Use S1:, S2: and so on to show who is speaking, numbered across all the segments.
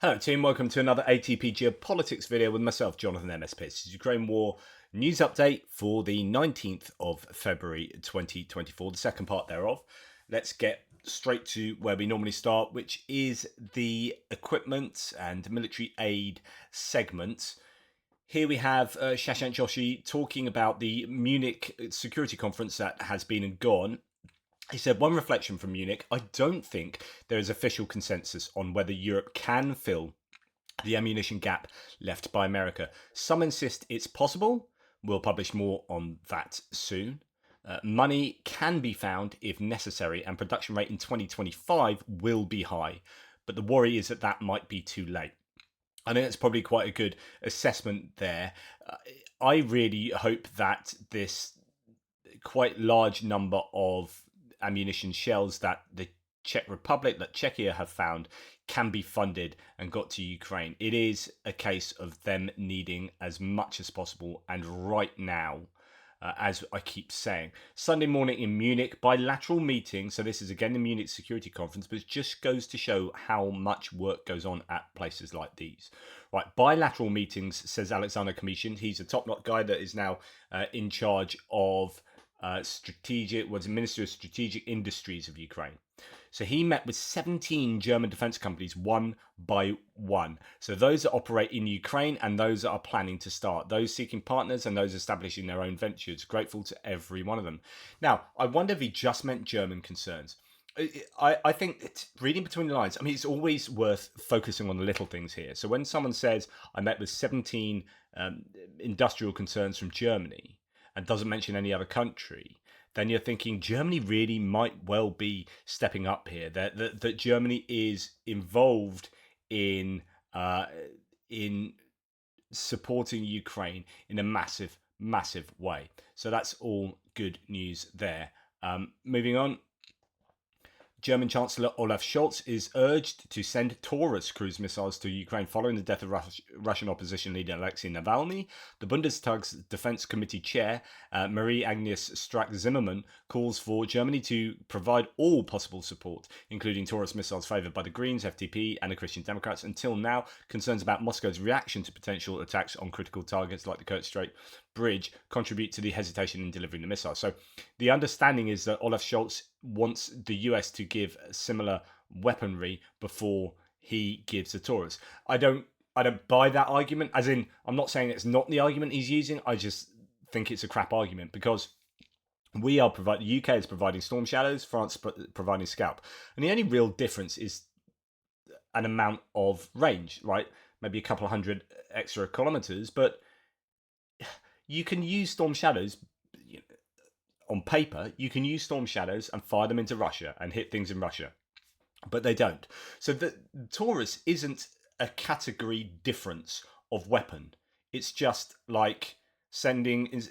S1: Hello team, welcome to another ATP Geopolitics video with myself, Jonathan MSP. This is Ukraine War news update for the 19th of February 2024, the second part thereof. Let's get straight to where we normally start, which is the equipment and military aid segment. Here we have Shashank Joshi talking about the Munich security conference that has been and gone. He said, one reflection from Munich, I don't think there is official consensus on whether Europe can fill the ammunition gap left by America. Some insist it's possible. We'll publish more on that soon. Money can be found if necessary, and production rate in 2025 will be high. But the worry is that might be too late. I think that's probably quite a good assessment there. I really hope that this quite large number of ammunition shells that the Czech Republic, that Czechia have found, can be funded and got to Ukraine. It is a case of them needing as much as possible, and right now, as I keep saying. Sunday morning in Munich, bilateral meeting. So this is again the Munich Security Conference, but it just goes to show how much work goes on at places like these. Right, bilateral meetings, says Alexander Commission. He's a top-notch guy that is now in charge of Minister of Strategic Industries of Ukraine. So he met with 17 German defense companies one by one. So those that operate in Ukraine and those that are planning to start, those seeking partners and those establishing their own ventures. Grateful to every one of them. Now, I wonder if he just meant German concerns. I think it's reading between the lines. I mean, it's always worth focusing on the little things here. So when someone says, I met with 17 industrial concerns from Germany, and doesn't mention any other country, then you're thinking Germany really might well be stepping up here. That Germany is involved in supporting Ukraine in a massive way. So that's all good news there. Moving on. German Chancellor Olaf Scholz is urged to send Taurus cruise missiles to Ukraine following the death of Russian opposition leader Alexei Navalny. The Bundestag's Defense Committee chair, Marie-Agnes Strack-Zimmermann, calls for Germany to provide all possible support, including Taurus missiles favoured by the Greens, FDP and the Christian Democrats. Until now, concerns about Moscow's reaction to potential attacks on critical targets like the Kerch Strait Bridge contribute to the hesitation in delivering the missiles. So the understanding is that Olaf Scholz wants the US to give similar weaponry before he gives the Taurus. I don't buy that argument. As in, I'm not saying it's not the argument he's using. I just think it's a crap argument because the UK is providing Storm Shadows, France providing Scalp, and the only real difference is an amount of range, right? Maybe a couple of hundred extra kilometers, but you can use Storm Shadows. On paper, you can use Storm Shadows and fire them into Russia and hit things in Russia, but they don't. So the Taurus isn't a category difference of weapon. It's just like sending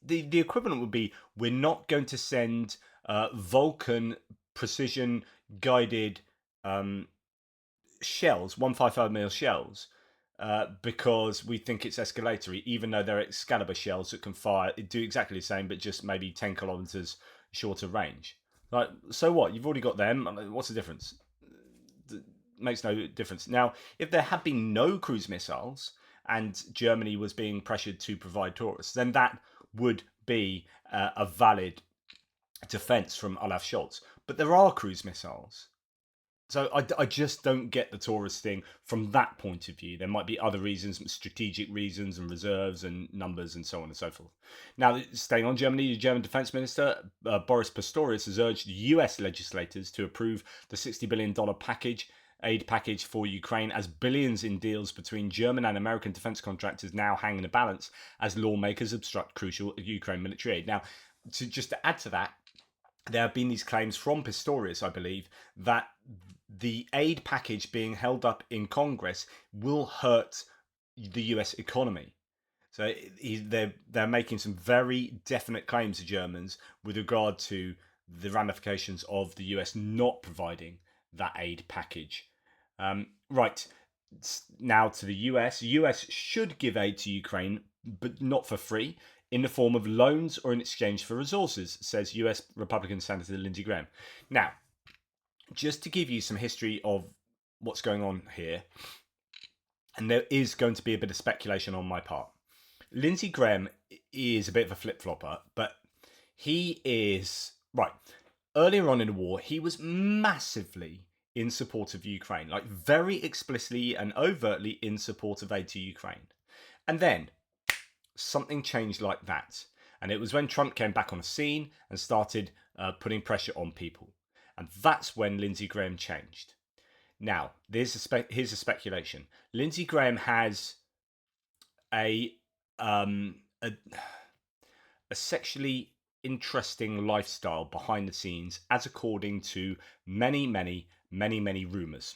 S1: the equivalent would be, we're not going to send Vulcan precision guided shells, 155mm shells, because we think it's escalatory, even though they're Excalibur shells that can do exactly the same, but just maybe 10 kilometers shorter range. Like, so what? You've already got them. What's the difference? It makes no difference. Now, if there had been no cruise missiles and Germany was being pressured to provide Taurus, then that would be a valid defense from Olaf Scholz. But there are cruise missiles. So I just don't get the Taurus thing from that point of view. There might be other reasons, strategic reasons and reserves and numbers and so on and so forth. Now, staying on Germany, the German Defense Minister, Boris Pistorius, has urged US legislators to approve the $60 billion aid package for Ukraine, as billions in deals between German and American defense contractors now hang in the balance as lawmakers obstruct crucial Ukraine military aid. Now, just to add to that, there have been these claims from Pistorius, I believe, that the aid package being held up in Congress will hurt the US economy. So they're making some very definite claims to Germans with regard to the ramifications of the US not providing that aid package. Right, now to the US. The US should give aid to Ukraine, but not for free, in the form of loans or in exchange for resources, says US Republican Senator Lindsey Graham. Now, just to give you some history of what's going on here, and there is going to be a bit of speculation on my part. Lindsey Graham is a bit of a flip-flopper, but he is right. Earlier on in the war, he was massively in support of Ukraine, like very explicitly and overtly in support of aid to Ukraine. And then something changed like that. And it was when Trump came back on the scene and started putting pressure on people. And that's when Lindsey Graham changed. Now, here's a speculation. Lindsey Graham has a sexually interesting lifestyle behind the scenes, as according to many rumors.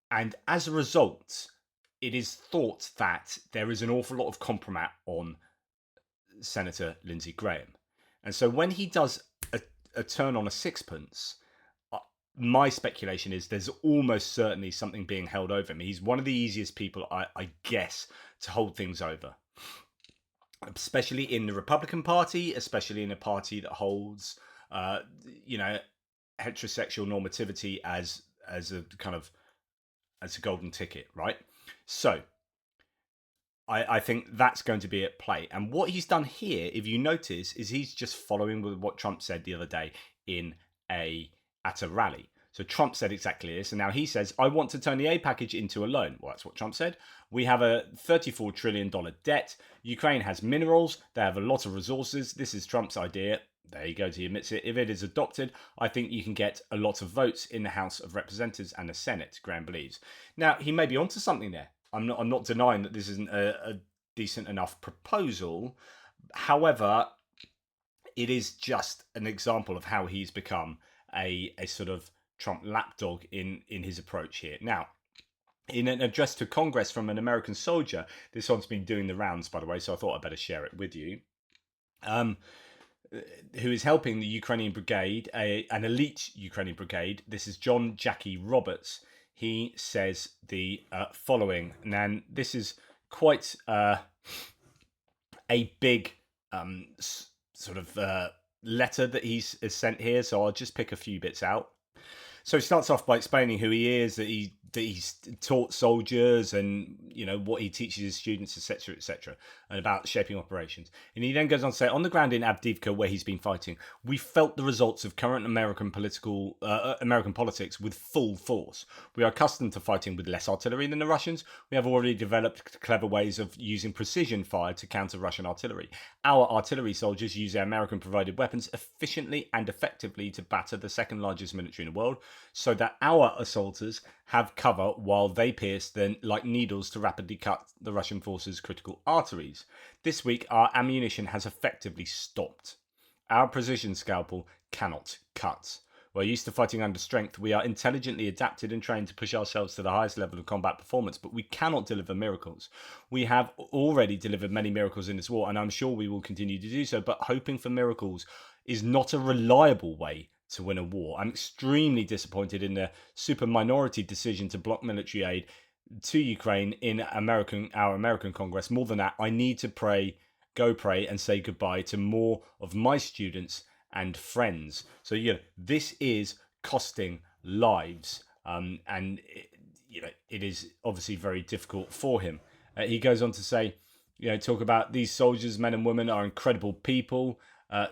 S1: And as a result, it is thought that there is an awful lot of compromise on Senator Lindsey Graham. And so when he does a turn on a sixpence, my speculation is there's almost certainly something being held over him. He's one of the easiest people, I guess, to hold things over, especially in the Republican Party, especially in a party that holds, heterosexual normativity as a kind of as a golden ticket, right? So I think that's going to be at play. And what he's done here, if you notice, is he's just following with what Trump said the other day at a rally. So Trump said exactly this, and now he says, I want to turn the aid package into a loan. Well, that's what Trump said. We have a $34 trillion debt. Ukraine has minerals. They have a lot of resources. This is Trump's idea. There you go, he admits it. If it is adopted, I think you can get a lot of votes in the House of Representatives and the Senate, Graham believes. Now, he may be onto something there. I'm not denying that this isn't a decent enough proposal. However, it is just an example of how he's become a sort of Trump lapdog in his approach here. Now, in an address to Congress from an American soldier, this one's been doing the rounds, by the way, so I thought I'd better share it with you, who is helping the Ukrainian brigade, an elite Ukrainian brigade. This is John Jackie Roberts. He says the following, and this is quite a big sort of letter that he's sent here, so I'll just pick a few bits out. So he starts off by explaining who he is, that he's taught soldiers, and what he teaches his students, etc., and about shaping operations. And he then goes on to say, on the ground in Avdiivka, where he's been fighting, we felt the results of current American politics with full force. We are accustomed to fighting with less artillery than the Russians. We have already developed clever ways of using precision fire to counter Russian artillery. Our artillery soldiers use their American-provided weapons efficiently and effectively to batter the second largest military in the world, so that our assaulters have cover while they pierce them like needles to rapidly cut the Russian forces' critical arteries. This week, our ammunition has effectively stopped. Our precision scalpel cannot cut. We're used to fighting under strength. We are intelligently adapted and trained to push ourselves to the highest level of combat performance, but we cannot deliver miracles. We have already delivered many miracles in this war, and I'm sure we will continue to do so, but hoping for miracles is not a reliable way to win a war. I'm extremely disappointed in the super minority decision to block military aid to Ukraine in our American Congress. More than that, I need to go pray and say goodbye to more of my students and friends. So this is costing lives, and it is obviously very difficult for him. He goes on to say, talk about these soldiers, men and women, are incredible people.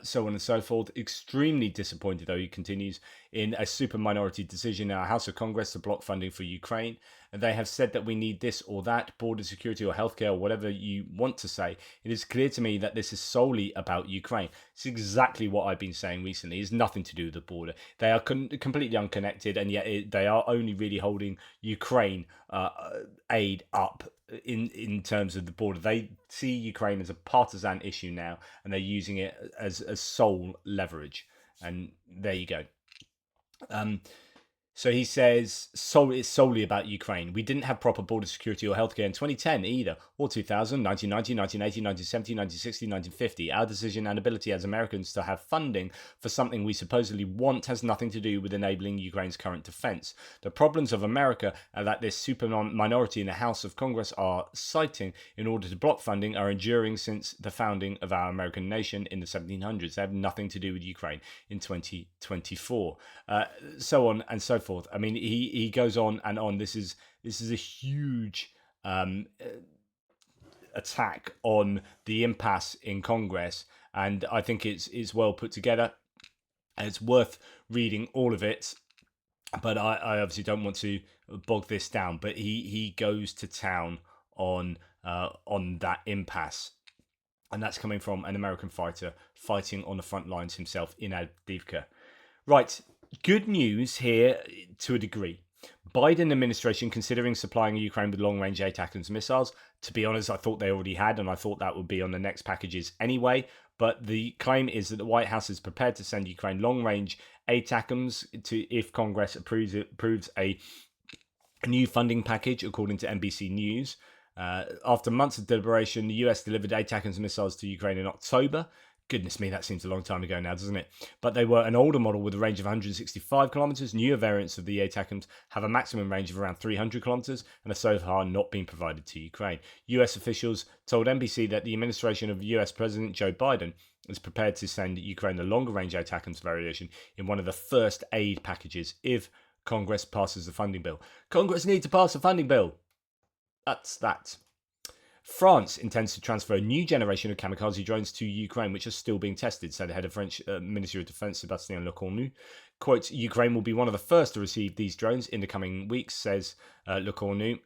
S1: So on and so forth. Extremely disappointed, though, he continues, in a super minority decision in our House of Congress to block funding for Ukraine. And they have said that we need this or that, border security or healthcare, or whatever you want to say. It is clear to me that this is solely about Ukraine. It's exactly what I've been saying recently. It's nothing to do with the border. They are completely unconnected, and yet they are only really holding Ukraine aid up in terms of the border. They see Ukraine as a partisan issue now, and they're using it as sole leverage. And there you go. So he says, it's solely about Ukraine. We didn't have proper border security or healthcare in 2010 either, or 2000, 1990, 1980, 1970, 1960, 1950. Our decision and ability as Americans to have funding for something we supposedly want has nothing to do with enabling Ukraine's current defense. The problems of America that this super minority in the House of Congress are citing in order to block funding are enduring since the founding of our American nation in the 1700s. They have nothing to do with Ukraine in 2024. So on and so forth. forth. I mean, he goes on and on. This is a huge attack on the impasse in Congress, and I think it's well put together. And it's worth reading all of it, but I obviously don't want to bog this down. But he goes to town on that impasse, and that's coming from an American fighter fighting on the front lines himself in Avdiivka. Right, good news here to a degree. Biden administration considering supplying Ukraine with long-range ATACMS missiles. To be honest, I thought they already had, and I thought that would be on the next packages anyway. But the claim is that the White House is prepared to send Ukraine long-range ATACMS if Congress approves a new funding package, according to NBC News. After months of deliberation, the US delivered ATACMS missiles to Ukraine in October. Goodness me, that seems a long time ago now, doesn't it? But they were an older model with a range of 165 kilometers. Newer variants of the ATACMS have a maximum range of around 300 kilometers and have so far not been provided to Ukraine. US officials told NBC that the administration of US President Joe Biden is prepared to send Ukraine the longer range ATACMS variation in one of the first aid packages if Congress passes the funding bill. Congress need to pass a funding bill. That's that. France intends to transfer a new generation of kamikaze drones to Ukraine, which are still being tested, said the head of French Ministry of Defense, Sébastien Lecornu. Quote, Ukraine will be one of the first to receive these drones in the coming weeks, says Lecornu.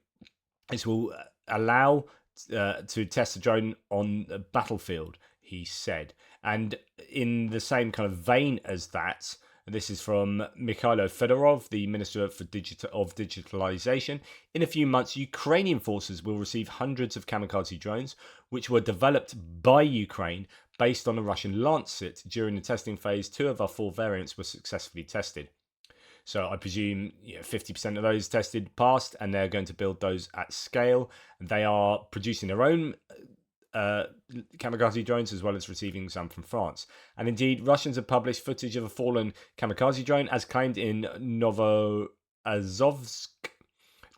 S1: This will allow to test the drone on the battlefield, he said. And in the same kind of vein as that, this is from Mikhailo Fedorov, the Minister of Digitalization. In a few months, Ukrainian forces will receive hundreds of kamikaze drones, which were developed by Ukraine based on a Russian Lancet. During the testing phase, 2 of our 4 variants were successfully tested. So I presume 50% of those tested passed, and they're going to build those at scale. They are producing their own kamikaze drones as well as receiving some from France. And indeed, Russians have published footage of a fallen kamikaze drone as claimed in Novoazovsk,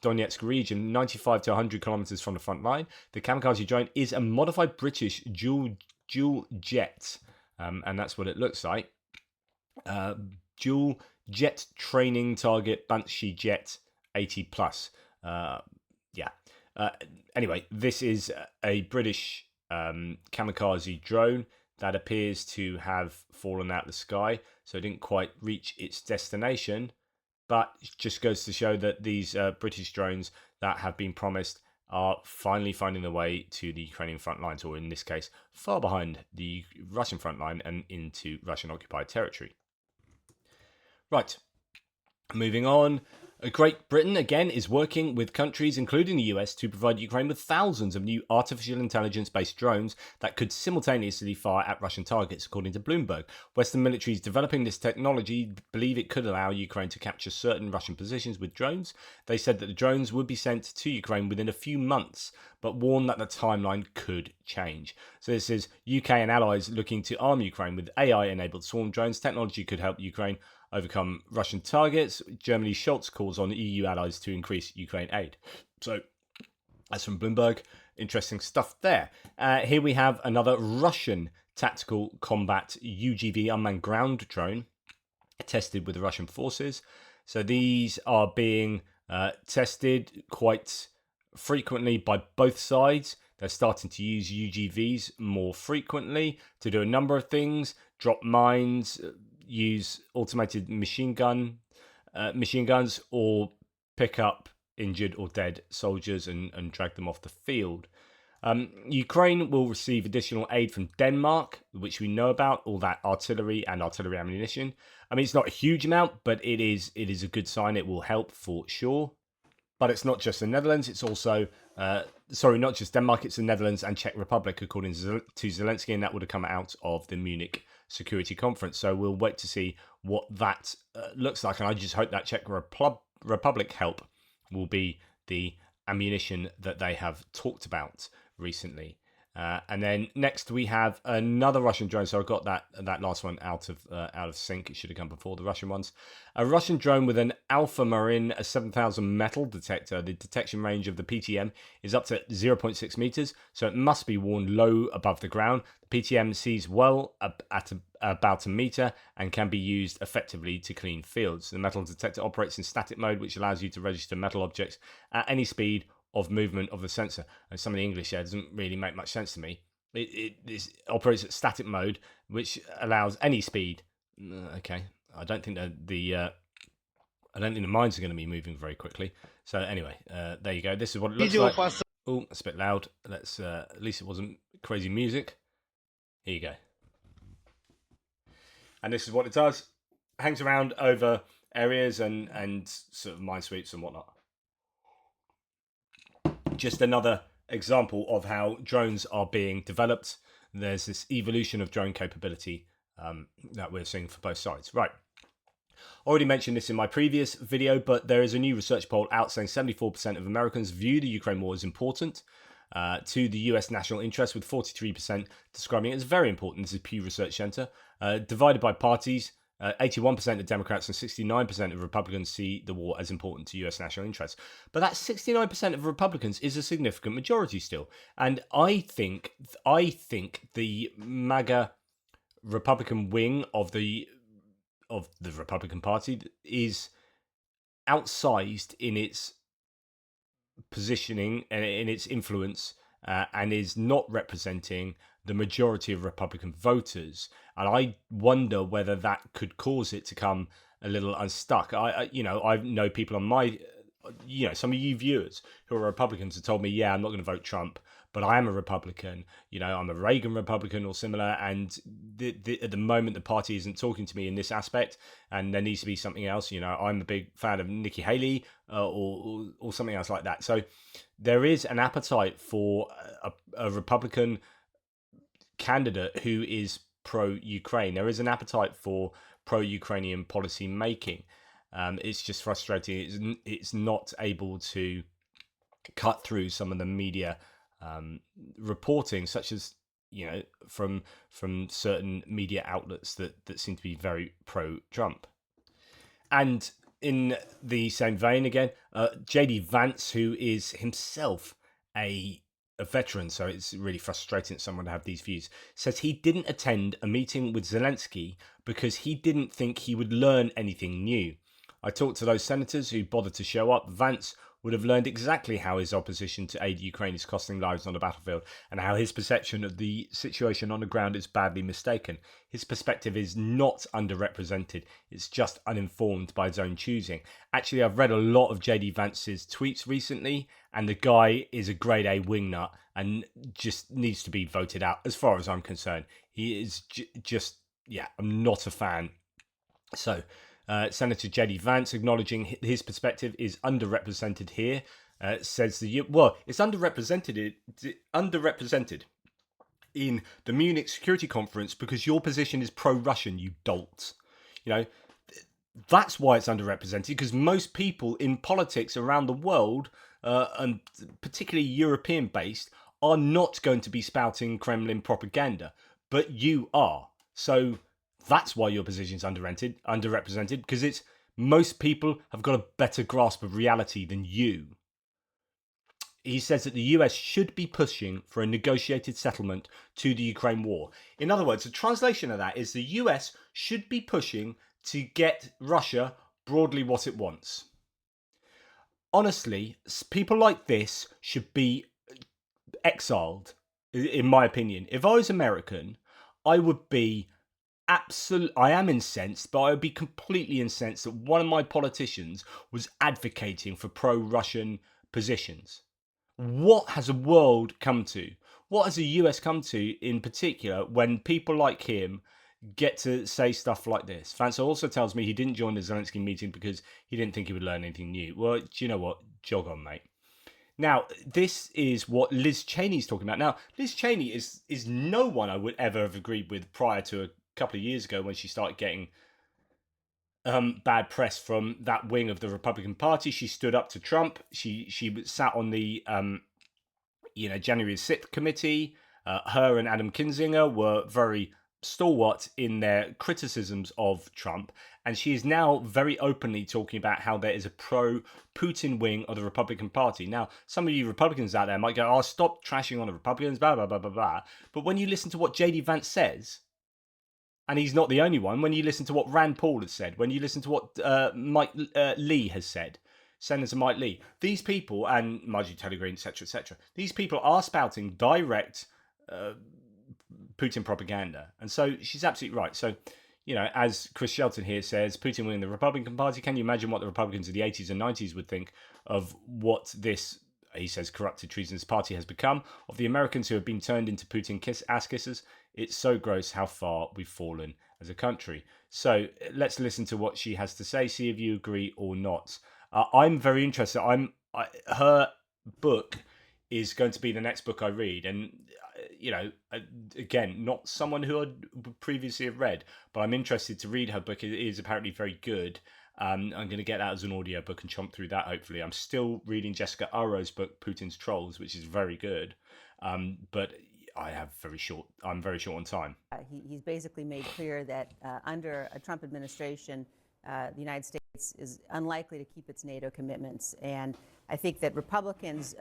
S1: Donetsk region, 95 to 100 kilometers from the front line. The kamikaze drone is a modified British dual jet, and that's what it looks like. Dual jet training target Banshee Jet 80 plus. Anyway, this is a British kamikaze drone that appears to have fallen out of the sky, so it didn't quite reach its destination, but it just goes to show that these British drones that have been promised are finally finding their way to the Ukrainian front lines, or in this case, far behind the Russian front line and into Russian-occupied territory. Right, moving on. Great Britain, again, is working with countries, including the US, to provide Ukraine with thousands of new artificial intelligence-based drones that could simultaneously fire at Russian targets, according to Bloomberg. Western militaries developing this technology believe it could allow Ukraine to capture certain Russian positions with drones. They said that the drones would be sent to Ukraine within a few months, but warned that the timeline could change. So this is UK and allies looking to arm Ukraine with AI-enabled swarm drones. Technology could help Ukraine overcome Russian targets. Germany's Scholz calls on EU allies to increase Ukraine aid. So that's from Bloomberg. Interesting stuff there. Here we have another Russian tactical combat UGV unmanned ground drone tested with the Russian forces. So these are being tested quite frequently by both sides. They're starting to use UGVs more frequently to do a number of things: drop mines, use automated machine guns, or pick up injured or dead soldiers and drag them off the field. Ukraine will receive additional aid from Denmark, which we know about, all that artillery and artillery ammunition. I mean, it's not a huge amount, but it is a good sign. It will help for sure. But it's not just the Netherlands, it's also, not just Denmark, it's the Netherlands and Czech Republic, according to Zelensky, and that would have come out of the Munich Security Conference. So we'll wait to see what that looks like, and I just hope that Czech Republic help will be the ammunition that they have talked about recently. And then next we have another Russian drone. So I got that last one out of sync. It should have come before the Russian ones. A Russian drone with an Alpha Marin, a 7000 metal detector. The detection range of the PTM is up to 0.6 meters, so it must be worn low above the ground. The PTM sees well at about a meter and can be used effectively to clean fields. The metal detector operates in static mode, which allows you to register metal objects at any speed of movement of the sensor. And some of the English there doesn't really make much sense to me. It operates at static mode, which allows any speed. Okay, I don't think the mines are going to be moving very quickly. So anyway, there you go. This is what it looks like. Oh, that's a bit loud. Let's at least it wasn't crazy music. Here you go. And this is what it does. Hangs around over areas and sort of mine sweeps and whatnot. Just another example of how drones are being developed. There's this evolution of drone capability that we're seeing for both sides. Right. Already mentioned this in my previous video, but there is a new research poll out saying 74% of Americans view the Ukraine war as important to the US national interest, with 43% describing it as very important. This is Pew Research Center. Divided by parties, 81% of Democrats and 69% of Republicans see the war as important to US national interests. But that 69% of Republicans is a significant majority still. And I think the MAGA Republican wing of the Republican Party is outsized in its positioning and in its influence, and is not representing the majority of Republican voters. And I wonder whether that could cause it to come a little unstuck. I know people on my, some of you viewers who are Republicans have told me, yeah, I'm not going to vote Trump, but I am a Republican. I'm a Reagan Republican or similar, and at the moment the party isn't talking to me in this aspect, and there needs to be something else. I'm a big fan of Nikki Haley or something else like that. So there is an appetite for a Republican candidate who is pro-Ukraine. There is an appetite for pro-Ukrainian policy making. It's just frustrating. It's not able to cut through some of the media reporting, such as from certain media outlets that seem to be very pro-Trump. And in the same vein, again, JD Vance, who is himself a veteran, so it's really frustrating that someone to have these views, says he didn't attend a meeting with Zelensky because he didn't think he would learn anything new. I talked to those senators who bothered to show up. Vance would have learned exactly how his opposition to aid Ukraine is costing lives on the battlefield, and how his perception of the situation on the ground is badly mistaken. His perspective is not underrepresented, it's just uninformed by his own choosing. Actually, I've read a lot of JD Vance's tweets recently, and the guy is a grade A wingnut and just needs to be voted out as far as I'm concerned. He is I'm not a fan. So, Senator JD Vance, acknowledging his perspective is underrepresented here, says it's underrepresented in the Munich Security Conference because your position is pro-Russian, you dolt. That's why it's underrepresented, because most people in politics around the world, and particularly European-based, are not going to be spouting Kremlin propaganda, but you are. So that's why your position is underrepresented, because most people have got a better grasp of reality than you. He says that the US should be pushing for a negotiated settlement to the Ukraine war. In other words, the translation of that is the US should be pushing to get Russia broadly what it wants. Honestly, people like this should be exiled, in my opinion. If I was American, I would be I am incensed, but I would be completely incensed that one of my politicians was advocating for pro-Russian positions. What has the world come to? What has the US come to in particular when people like him get to say stuff like this? Vance also tells me he didn't join the Zelensky meeting because he didn't think he would learn anything new. Well, do you know what? Jog on, mate. Now, this is what Liz Cheney's talking about. Now, Liz Cheney is no one I would ever have agreed with prior to a couple of years ago when she started getting bad press from that wing of the Republican Party. She stood up to Trump. She sat on the January 6th committee. Her and Adam Kinzinger were very stalwart in their criticisms of Trump, and she is now very openly talking about how there is a pro-Putin wing of the Republican Party. Now, some of you Republicans out there might go, "Oh, stop trashing on the Republicans, blah blah blah blah blah." But when you listen to what JD Vance says, and he's not the only one, when you listen to what Rand Paul has said, when you listen to what Mike Lee has said, Senator Mike Lee, these people, and Marjorie Taylor Greene, etc., these people are spouting direct Putin propaganda. And so she's absolutely right. So, as Chris Shelton here says, Putin winning the Republican Party, can you imagine what the Republicans of the 80s and 90s would think of what this, he says, corrupted, treasonous party has become, of the Americans who have been turned into Putin ass kissers? It's so gross how far we've fallen as a country. So let's listen to what she has to say, see if you agree or not. I'm very interested. Her book is going to be the next book I read. And, again, not someone who I'd previously have read, but I'm interested to read her book. It is apparently very good. I'm going to get that as an audio book and chomp through that, hopefully. I'm still reading Jessica Arrow's book, Putin's Trolls, which is very good. But I'm very short on time.
S2: He's basically made clear that under a Trump administration, the United States is unlikely to keep its NATO commitments. And I think that Republicans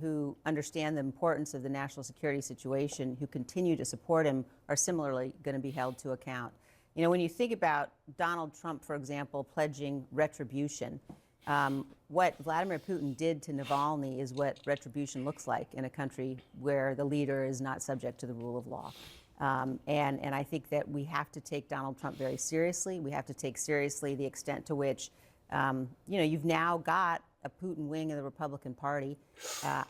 S2: who understand the importance of the national security situation, who continue to support him, are similarly going to be held to account. When you think about Donald Trump, for example, pledging retribution, what Vladimir Putin did to Navalny is what retribution looks like in a country where the leader is not subject to the rule of law. And I think that we have to take Donald Trump very seriously. We have to take seriously the extent to which, you've now got a Putin wing of the Republican Party.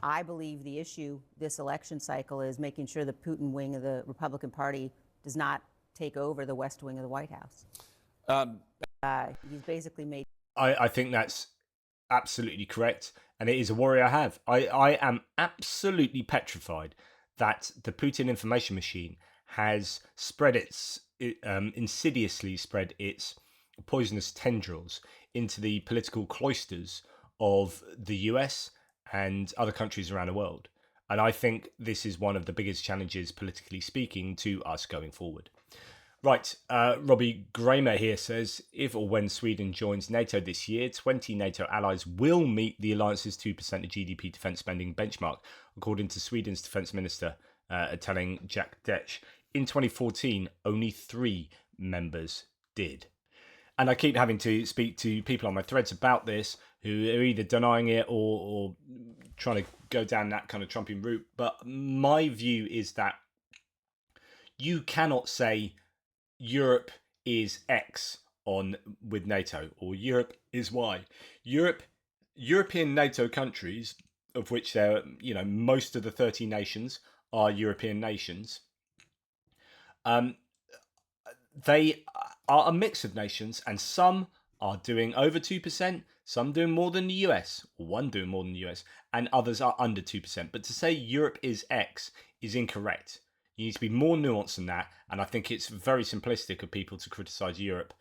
S2: I believe the issue this election cycle is making sure the Putin wing of the Republican Party does not take over the West Wing of the White House. He's basically made...
S1: I think that's absolutely correct, and it is a worry I have. I am absolutely petrified that the Putin information machine has insidiously spread its poisonous tendrils into the political cloisters of the US and other countries around the world. And I think this is one of the biggest challenges, politically speaking, to us going forward. Right, Robbie Gramer here says, if or when Sweden joins NATO this year, 20 NATO allies will meet the alliance's 2% of GDP defence spending benchmark, according to Sweden's defence minister telling Jack Detch. In 2014, only 3 members did. And I keep having to speak to people on my threads about this who are either denying it or trying to go down that kind of Trumpian route. But my view is that you cannot say Europe is X with NATO or Europe is Y. European NATO countries, of which there, most of the 30 nations are European nations. They are a mix of nations, and some are doing over 2%, some doing more than the US, or one doing more than the US, and others are under 2%. But to say Europe is X is incorrect. You need to be more nuanced than that, and I think it's very simplistic of people to criticise Europe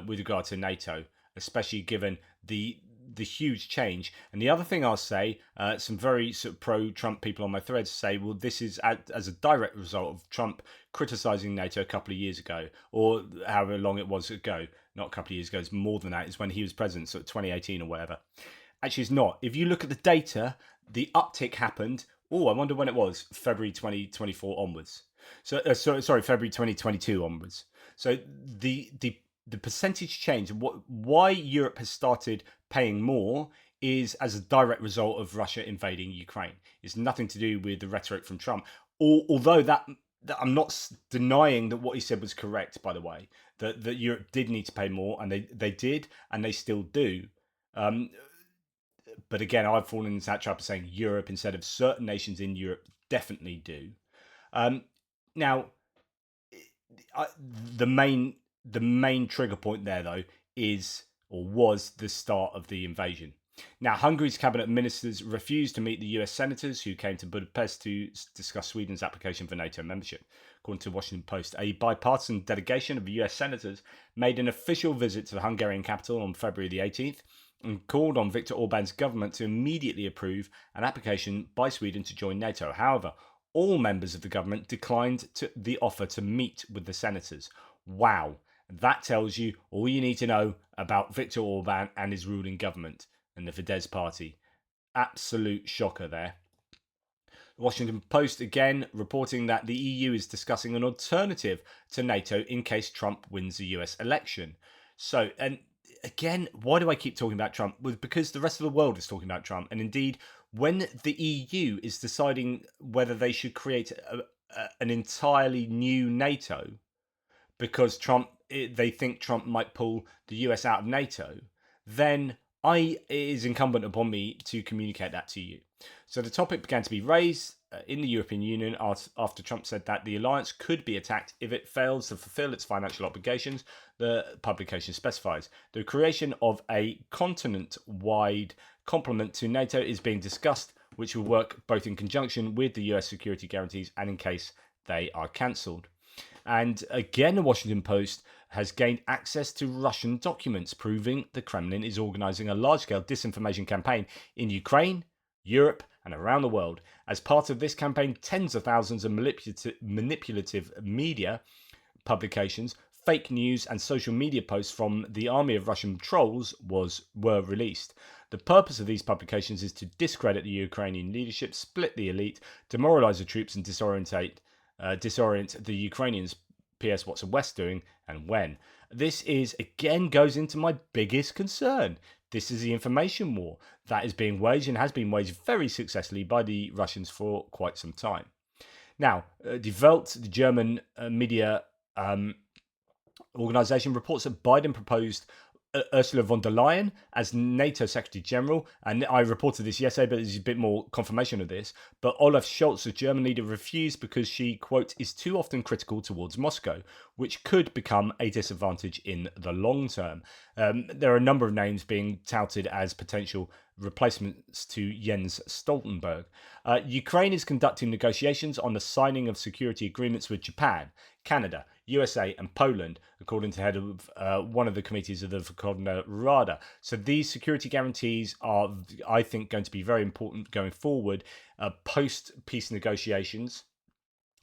S1: with regard to NATO, especially given the huge change. And the other thing I'll say, some very sort of pro-Trump people on my threads say, well, this is as a direct result of Trump criticising NATO a couple of years ago, or however long it was ago. Not a couple of years ago, it's more than that. It's when he was president, so 2018 or whatever. Actually, it's not. If you look at the data, the uptick happened, I wonder when it was, February 2024 onwards. Sorry, February 2022 onwards. So the percentage change and why Europe has started paying more is as a direct result of Russia invading Ukraine. It's nothing to do with the rhetoric from Trump. Although that I'm not denying that what he said was correct, by the way, that Europe did need to pay more, and they did, and they still do. But again, I've fallen into that trap of saying Europe instead of certain nations in Europe definitely do. Now, the main trigger point there, though, was the start of the invasion. Now, Hungary's cabinet ministers refused to meet the US senators who came to Budapest to discuss Sweden's application for NATO membership. According to the Washington Post, a bipartisan delegation of US senators made an official visit to the Hungarian capital on February the 18th and called on Viktor Orban's government to immediately approve an application by Sweden to join NATO. However, all members of the government declined the offer to meet with the senators. Wow, that tells you all you need to know about Viktor Orban and his ruling government and the Fidesz party. Absolute shocker there. The Washington Post again reporting that the EU is discussing an alternative to NATO in case Trump wins the US election. So, and again, why do I keep talking about Trump? Well, because the rest of the world is talking about Trump. And indeed, when the EU is deciding whether they should create an entirely new NATO because they think Trump might pull the US out of NATO, then it is incumbent upon me to communicate that to you. So the topic began to be raised in the European Union after Trump said that the alliance could be attacked if it fails to fulfill its financial obligations. The publication specifies the creation of a continent-wide complement to NATO is being discussed, which will work both in conjunction with the US security guarantees and in case they are cancelled. And again, the Washington Post has gained access to Russian documents proving the Kremlin is organizing a large-scale disinformation campaign in Ukraine, Europe, and around the world. As part of this campaign, tens of thousands of manipulative media publications, fake news, and social media posts from the army of Russian trolls were released. The purpose of these publications is to discredit the Ukrainian leadership, split the elite, demoralize the troops, and disorient the Ukrainians. P.S. What's the West doing and when? This again goes into my biggest concern. This is the information war that is being waged and has been waged very successfully by the Russians for quite some time. Now, Die Welt, the German media organization, reports that Biden proposed Ursula von der Leyen as NATO Secretary General, and I reported this yesterday, but there's a bit more confirmation of this. But Olaf Scholz, the German leader, refused because she, quote, is too often critical towards Moscow, which could become a disadvantage in the long term. There are a number of names being touted as potential replacements to Jens Stoltenberg. Ukraine is conducting negotiations on the signing of security agreements with Japan, Canada, USA, and Poland, according to the head of one of the committees of the Verkhovna Rada. So these security guarantees are, I think, going to be very important going forward. Post-peace negotiations,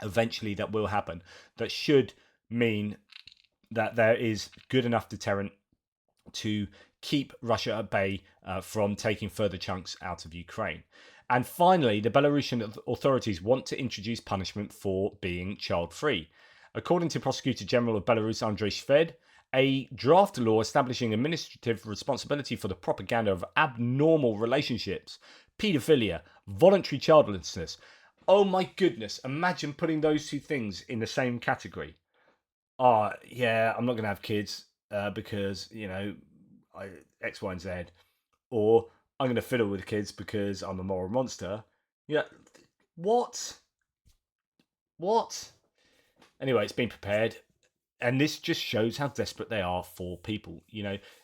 S1: eventually that will happen. That should mean that there is good enough deterrent to keep Russia at bay from taking further chunks out of Ukraine. And finally, the Belarusian authorities want to introduce punishment for being child-free. According to Prosecutor General of Belarus, Andrei Shved, a draft law establishing administrative responsibility for the propaganda of abnormal relationships, paedophilia, voluntary childlessness. Oh my goodness, imagine putting those two things in the same category. Yeah, I'm not going to have kids because, X, Y, and Z. Or I'm going to fiddle with kids because I'm a moral monster. Yeah, what? Anyway, it's been prepared. And this just shows how desperate they are for people.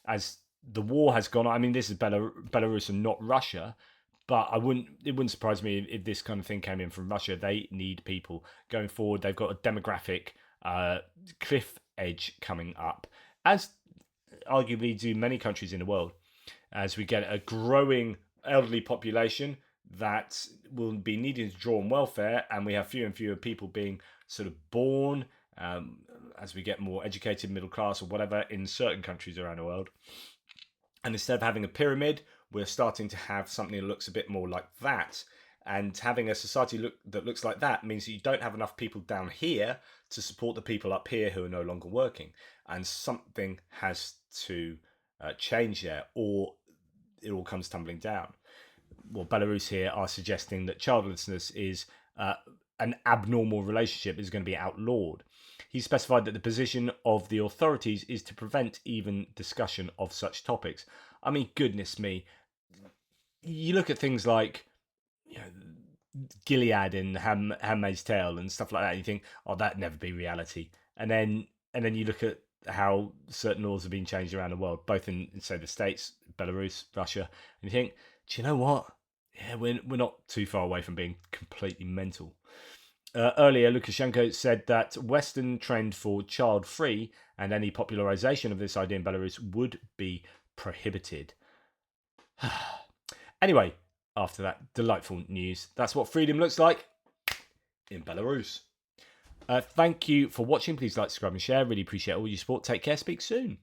S1: As the war has gone on, I mean, this is Belarus and not Russia. But it wouldn't surprise me if this kind of thing came in from Russia. They need people going forward. They've got a demographic cliff edge coming up, as arguably do many countries in the world, as we get a growing elderly population that will be needing to draw on welfare, and we have fewer and fewer people being sort of born as we get more educated, middle class or whatever in certain countries around the world. And instead of having a pyramid, we're starting to have something that looks a bit more like that. And having a society that looks like that means that you don't have enough people down here to support the people up here who are no longer working. And something has to change there, or it all comes tumbling down. Well, Belarus here are suggesting that childlessness is an abnormal relationship is going to be outlawed. He specified that the position of the authorities is to prevent even discussion of such topics. I mean, goodness me. You look at things like Gilead in Handmaid's Tale and stuff like that, and you think, oh, that'd never be reality. And then you look at how certain laws have been changed around the world, both in say the States, Belarus, Russia, and you think, do you know what? Yeah, we're not too far away from being completely mental. Earlier, Lukashenko said that Western trend for child-free and any popularization of this idea in Belarus would be prohibited. Anyway, after that delightful news, that's what freedom looks like. in Belarus. Thank you for watching. Please like, subscribe, and share. Really appreciate all your support. Take care. Speak soon.